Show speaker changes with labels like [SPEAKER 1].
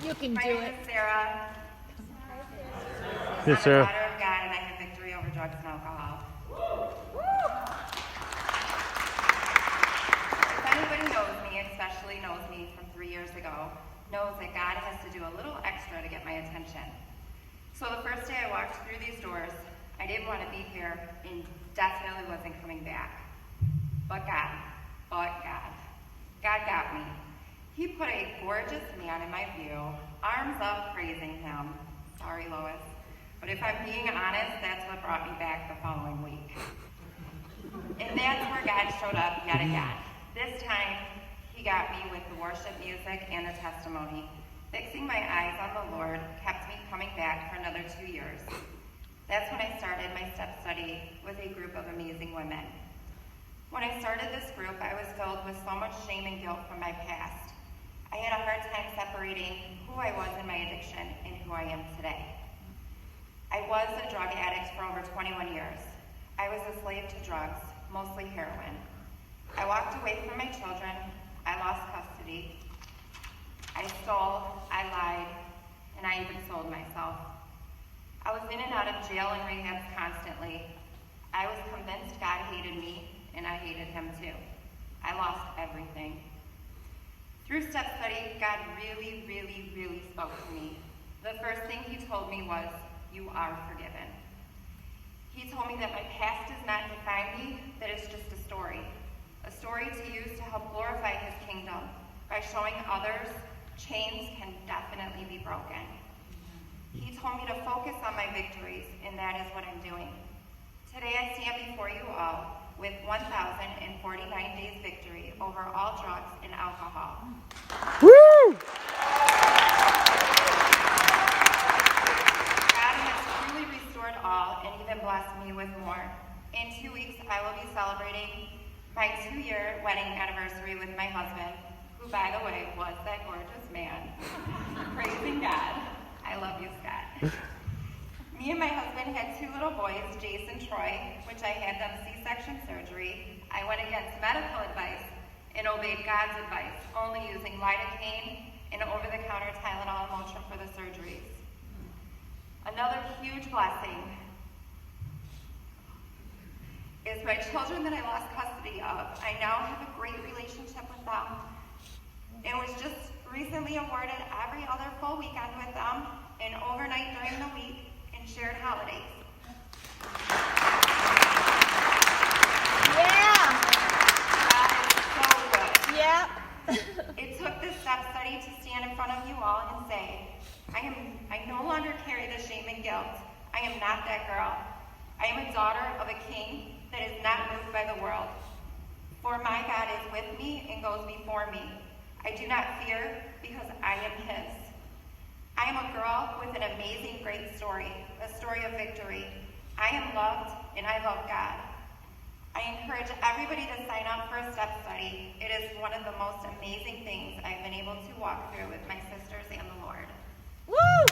[SPEAKER 1] You can
[SPEAKER 2] My
[SPEAKER 1] do
[SPEAKER 2] name
[SPEAKER 1] it.
[SPEAKER 2] is Sarah.
[SPEAKER 3] Yes,
[SPEAKER 2] I'm
[SPEAKER 3] Sarah.
[SPEAKER 2] a daughter of God, and I have victory over drugs and alcohol. If anybody knows me, especially knows me from 3 years ago, knows that God has to do a little extra to get my attention. So the first day I walked through these doors, I didn't want to be here and definitely wasn't coming back. But God got me. He put a gorgeous man in my view, arms up praising him. Sorry, Lois. But if I'm being honest, that's what brought me back the following week. And that's where God showed up yet again. This time, he got me with the worship music and the testimony. Fixing my eyes on the Lord kept me coming back for another 2 years. That's when I started my step study with a group of amazing women. When I started this group, I was filled with so much shame and guilt from my past. I had a hard time separating who I was in my addiction and who I am today. I was a drug addict for over 21 years. I was a slave to drugs, mostly heroin. I walked away from my children. I lost custody. I stole, I lied, and I even sold myself. I was in and out of jail and rehabs constantly. I was convinced God hated me, and I hated him too. I lost everything. Through step study, God really spoke to me. The first thing he told me was, "You are forgiven." He told me that my past does not define me, that it's just a story to use to help glorify his kingdom by showing others chains can definitely be broken. He told me to focus on my victories, and that is what I'm doing. Today I stand before you all with 1,049 days victory over all drugs and alcohol.
[SPEAKER 3] Woo!
[SPEAKER 2] God has truly restored all and even blessed me with more. In 2 weeks, I will be celebrating my 2-year wedding anniversary with my husband, who, by the way, was that gorgeous man. Praising God. I love you, Scott. Me and my husband had 2 little boys, Jace and Troy, which I had them C-section surgery. I went against medical advice and obeyed God's advice, only using lidocaine and over-the-counter Tylenol and Motrin for the surgeries. Another huge blessing is my children that I lost custody of. I now have a great relationship with them and was just recently awarded every other full weekend with them and overnight during the week and shared holidays.
[SPEAKER 1] Yeah.
[SPEAKER 2] God is so good.
[SPEAKER 1] Yep.
[SPEAKER 2] It took this step study to stand in front of you all and say, I no longer carry the shame and guilt. I am not that girl. I am a daughter of a king that is not moved by the world. For my God is with me and goes before me. I do not fear because I am his. I am a girl with an amazing, great story, a story of victory. I am loved and I love God. I encourage everybody to sign up for a step study. It is one of the most amazing things I've been able to walk through with my sisters and the Lord.
[SPEAKER 1] Woo!